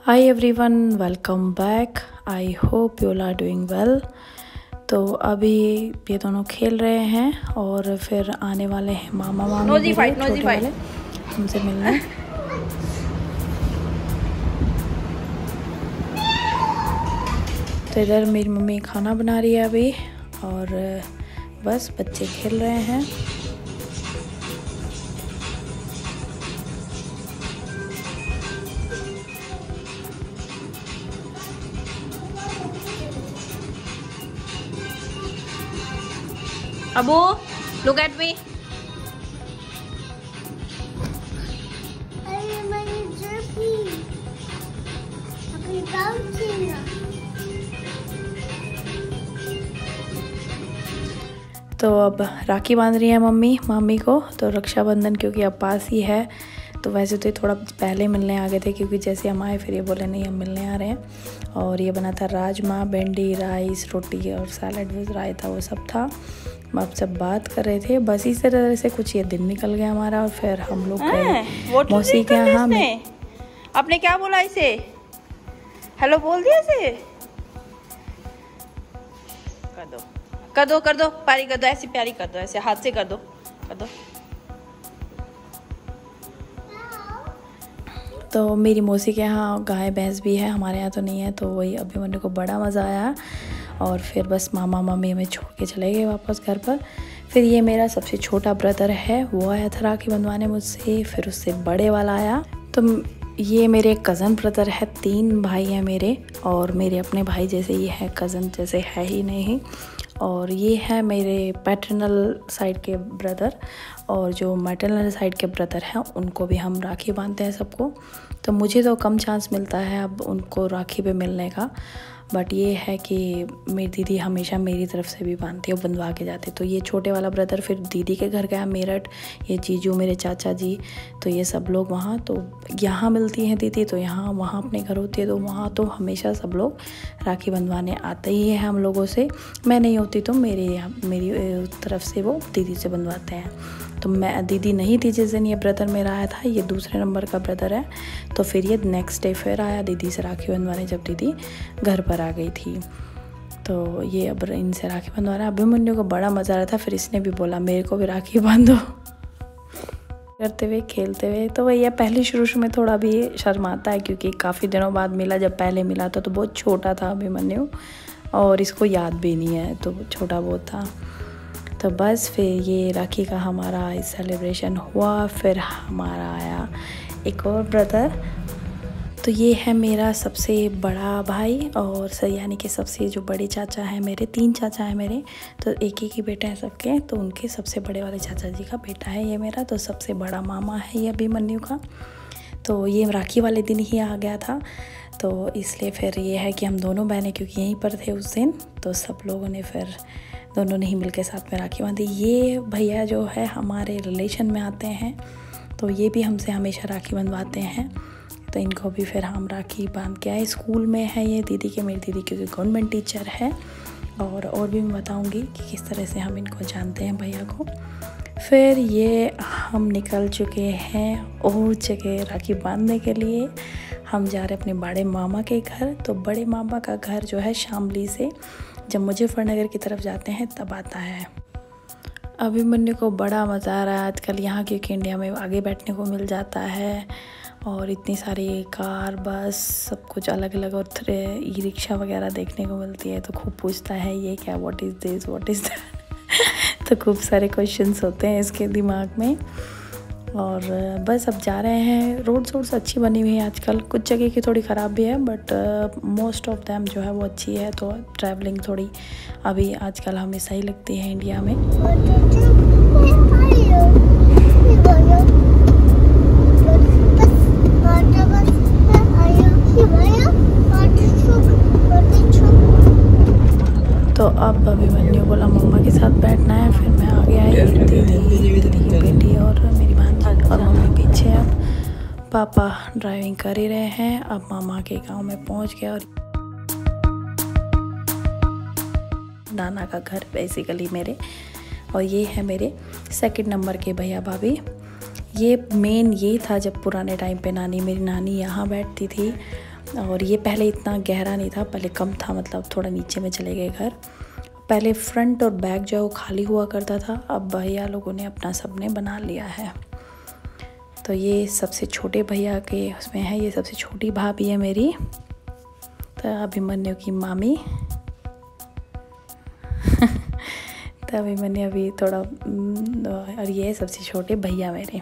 Hi everyone, welcome back. I hope you all are doing well. तो अभी ये दोनों खेल रहे हैं और फिर आने वाले हैं मामा मामी छोटे वाले हमसे मिलने। तो इधर मेरी मम्मी खाना बना रही है अभी और बस बच्चे खेल रहे हैं। Abu, look at me. तो अब राखी बांध रही है मम्मी मामी को। तो रक्षाबंधन क्योंकि अब पास ही है, तो वैसे तो ये थोड़ा पहले मिलने आ गए थे क्योंकि जैसे हम आए फिर ये बोले नहीं हम मिलने आ रहे हैं। और ये बना था राजमा, भिंडी, राइस, रोटी और सैलड रायता वो सब था। अब सब बात कर रहे थे, बस इस तरह से कुछ ये दिन निकल गया हमारा। और फिर हम लोग गए मौसी के यहाँ। आपने क्या बोला इसे? हेलो बोल दिया इसे? कर दो प्यारी कर दो, ऐसी प्यारी कर दो, ऐसे हाथ से कर दो। तो मेरी मौसी के यहाँ गाय भैंस भी है, हमारे यहाँ तो नहीं है। तो वही अभिमन्यु को बड़ा मज़ा आया और फिर बस मामा मामी हमें छोड़ के चले गए वापस घर पर। फिर ये मेरा सबसे छोटा ब्रदर है, वो आया था राखी बंधवाने मुझसे। फिर उससे बड़े वाला आया। तो ये मेरे कज़न ब्रदर है, 3 भाई हैं मेरे और मेरे अपने भाई जैसे ये है, कज़न जैसे है ही नहीं। और ये है मेरे पैटर्नल साइड के ब्रदर और जो मैटरनल साइड के ब्रदर हैं उनको भी हम राखी बांधते हैं सबको। तो मुझे तो कम चांस मिलता है अब उनको राखी पे मिलने का, बट ये है कि मेरी दीदी हमेशा मेरी तरफ से भी बांधती है, बंधवा के जाती। तो ये छोटे वाला ब्रदर फिर दीदी के घर गया मेरठ, ये जीजू मेरे चाचा जी, तो ये सब लोग वहाँ। तो यहाँ मिलती हैं दीदी तो यहाँ, वहाँ अपने घर होती है तो वहाँ तो हमेशा सब लोग राखी बंधवाने आते ही हैं हम लोगों से। मैं नहीं होती तो मेरी तरफ से वो दीदी से बंधवाते हैं। तो मैं दीदी नहीं थी जिस दिन ये ब्रदर मेरा आया था, ये दूसरे नंबर का ब्रदर है। तो फिर ये नेक्स्ट डे फिर आया दीदी से राखी बंधवाने जब दीदी घर पर आ गई थी। तो ये अब इनसे राखी बंधवाना। अभिमन्यु को बड़ा मज़ा आ रहा था, फिर इसने भी बोला मेरे को भी राखी बांधो करते हुए खेलते हुए। तो वही है, पहले शुरू में थोड़ा भी शर्माता है क्योंकि काफ़ी दिनों बाद मिला। जब पहले मिला था तो बहुत छोटा था अभिमन्यु और इसको याद भी नहीं है, तो छोटा बहुत था। तो बस फिर ये राखी का हमारा सेलिब्रेशन हुआ। फिर हमारा आया एक और ब्रदर, तो ये है मेरा सबसे बड़ा भाई और यानी कि सबसे जो बड़े चाचा हैं मेरे, 3 चाचा हैं मेरे, तो एक ही बेटे हैं सबके। तो उनके सबसे बड़े वाले चाचा जी का बेटा है ये मेरा। तो सबसे बड़ा मामा है ये अभिमन्यु का। तो ये राखी वाले दिन ही आ गया था, तो इसलिए फिर ये है कि हम दोनों बहनें क्योंकि यहीं पर थे उस दिन, तो सब लोगों ने फिर दोनों ने ही मिलकर साथ में राखी बांधी। ये भैया जो है हमारे रिलेशन में आते हैं, तो ये भी हमसे हमेशा राखी बंधवाते हैं। तो इनको भी फिर हम राखी बांध के आए। स्कूल में है ये दीदी के, मेरी दीदी क्योंकि गवर्नमेंट टीचर है। और भी मैं बताऊंगी कि किस तरह से हम इनको जानते हैं भैया को। फिर ये हम निकल चुके हैं और जगह राखी बांधने के लिए। हम जा रहे हैं अपने बड़े मामा के घर। तो बड़े मामा का घर जो है शामली से जब मुजफ्फरनगर की तरफ जाते हैं तब आता है। अभिमन्यु को बड़ा मज़ा आ रहा है आजकल यहाँ, क्योंकि इंडिया में आगे बैठने को मिल जाता है और इतनी सारी कार बस सब कुछ अलग अलग और ई रिक्शा वगैरह देखने को मिलती है। तो खूब पूछता है ये क्या, what is this, what is that. तो खूब सारे क्वेश्चंस होते हैं इसके दिमाग में। और बस अब जा रहे हैं। रोड्स अच्छी बनी हुई है आजकल, कुछ जगह की थोड़ी ख़राब भी है बट मोस्ट ऑफ दैम जो है वो अच्छी है। तो ट्रैवलिंग थोड़ी अभी आजकल हमें सही लगती है इंडिया में। तो अब अभिमन्यु बोला मम्मा के साथ बैठना है, फिर मैं आ गया दीदी की बेटी और मेरी भांजी और मम्मी पीछे। अब पापा ड्राइविंग कर ही रहे हैं। अब मामा के गांव में पहुंच गया और नाना का घर बेसिकली मेरे। और ये है मेरे सेकंड नंबर के भैया भाभी। ये मेन ये था जब पुराने टाइम पे मेरी नानी यहाँ बैठती थी, और ये पहले इतना गहरा नहीं था, पहले कम था, मतलब थोड़ा नीचे में चले गए घर। पहले फ्रंट और बैक जो है वो खाली हुआ करता था, अब भैया लोगों ने अपना सबने बना लिया है। तो ये सबसे छोटे भैया के उसमें है, ये सबसे छोटी भाभी है मेरी, तो अभिमन्यु की मामी। तो अभिमन्यु अभी थोड़ा, और ये सबसे छोटे भैया मेरे।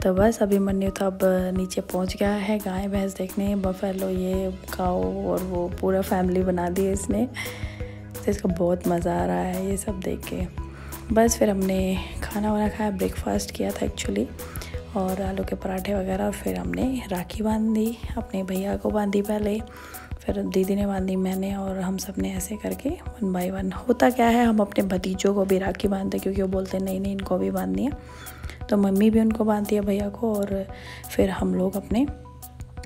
तो बस अभिमन्यु तो अब नीचे पहुंच गया है गाय भैंस देखने, बफेलो, ये काऊ और वो पूरा फैमिली बना दी है इसने। तो इसको बहुत मज़ा आ रहा है ये सब देख के। बस फिर हमने खाना वाना खाया, ब्रेकफास्ट किया था एक्चुअली, और आलू के पराठे वगैरह। और फिर हमने राखी बांधी, अपने भैया को बांधी पहले, फिर दीदी ने बांधी, मैंने, और हम सब ने ऐसे करके 1 बाय 1। होता क्या है, हम अपने भतीजों को भी राखी बांधते क्योंकि वो बोलते नहीं नहीं इनको भी बांधनी है, तो मम्मी भी उनको बांधती है भैया को, और फिर हम लोग अपने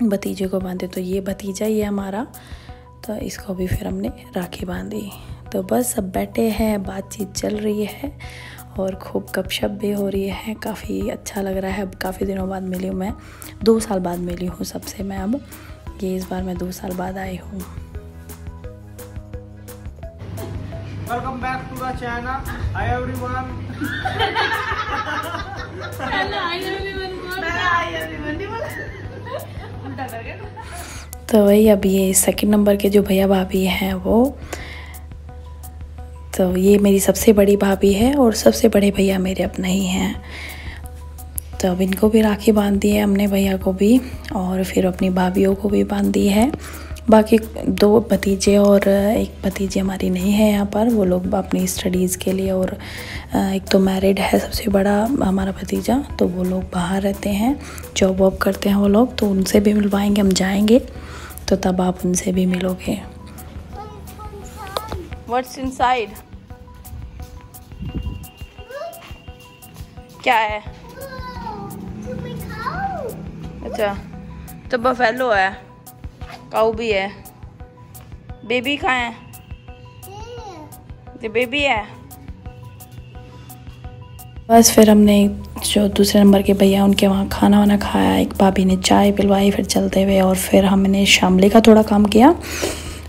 भतीजे को बांधते। तो ये भतीजा ही है हमारा, तो इसको भी फिर हमने राखी बांधी। तो बस सब बैठे हैं, बातचीत चल रही है और खूब गपशप भी हो रही है। काफ़ी अच्छा लग रहा है, अब काफ़ी दिनों बाद मिली हूँ मैं, 2 साल बाद मिली हूँ सबसे मैं। अब ये इस बार मैं 2 साल बाद आई हूँ। Welcome back to the channel. Hi everyone. तो वही अब ये 2nd नंबर के जो भैया भाभी हैं वो, तो ये मेरी सबसे बड़ी भाभी है और सबसे बड़े भैया मेरे अपने ही हैं। तो अब इनको भी राखी बांध दी है हमने, भैया को भी, और फिर अपनी भाभीयों को भी बांध दी है। बाकी 2 भतीजे और 1 भतीजी हमारी नहीं है यहाँ पर, वो लोग अपनी स्टडीज़ के लिए, और एक तो मैरिड है सबसे बड़ा हमारा भतीजा, तो वो लोग बाहर रहते हैं, जॉब वॉब करते हैं वो लोग, तो उनसे भी मिलवाएंगे, हम जाएंगे तो तब आप उनसे भी मिलोगे। What's inside? क्या है? अच्छा, तो बफेलो है, काऊ भी है, बेबी कहाँ है? ये बेबी है। बस फिर हमने जो दूसरे नंबर के भैया उनके वहाँ खाना वाना खाया, एक भाभी ने चाय पिलवाई फिर चलते हुए, और फिर हमने शामली का थोड़ा काम किया,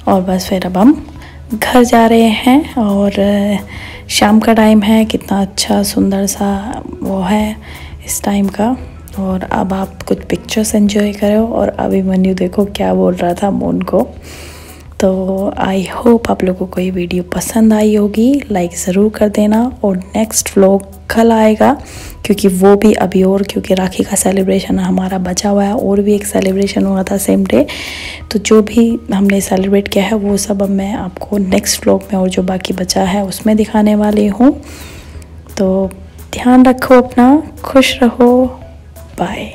और बस फिर अब हम घर जा रहे हैं। और शाम का टाइम है, कितना अच्छा सुंदर सा वो है इस टाइम का। और अब आप कुछ पिक्चर्स एंजॉय करो। और अभिमन्यु देखो क्या बोल रहा था मोन को। तो आई होप आप लोगों को ये वीडियो पसंद आई होगी, लाइक ज़रूर कर देना। और नेक्स्ट व्लॉग कल आएगा, क्योंकि वो भी अभी, और क्योंकि राखी का सेलिब्रेशन हमारा बचा हुआ है, और भी एक सेलिब्रेशन हुआ था सेम डे, तो जो भी हमने सेलिब्रेट किया है वो सब अब मैं आपको नेक्स्ट व्लॉग में, और जो बाकी बचा है उसमें दिखाने वाली हूँ। तो ध्यान रखो अपना, खुश रहो, बाय।